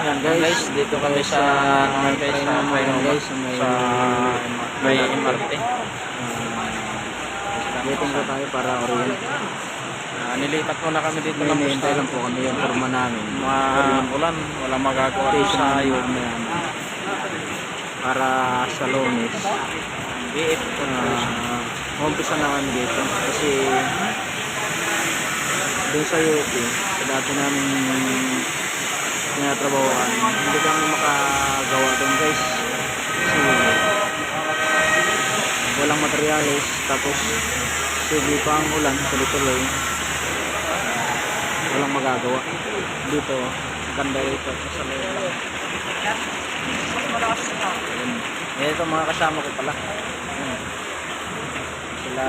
Yan guys, dito kami sa guys, sa may MRT. waiting ko tayo para orient. Nilipat muna kami dito ng Hinihintay lang po kami yung forma namin. ulan, walang magagawa Station sa namin para sa Lunes. BF. Umpisa na kami dito kasi doon sa UP, sa dati namin tinatrabahoan, hindi kami makagawa doon guys kasi walang materyales, tapos sugi pa ang ulan, tuloy-tuloy, walang magagawa dito. Ganda dito sa loob. Ito mga kasama ko pala. Sila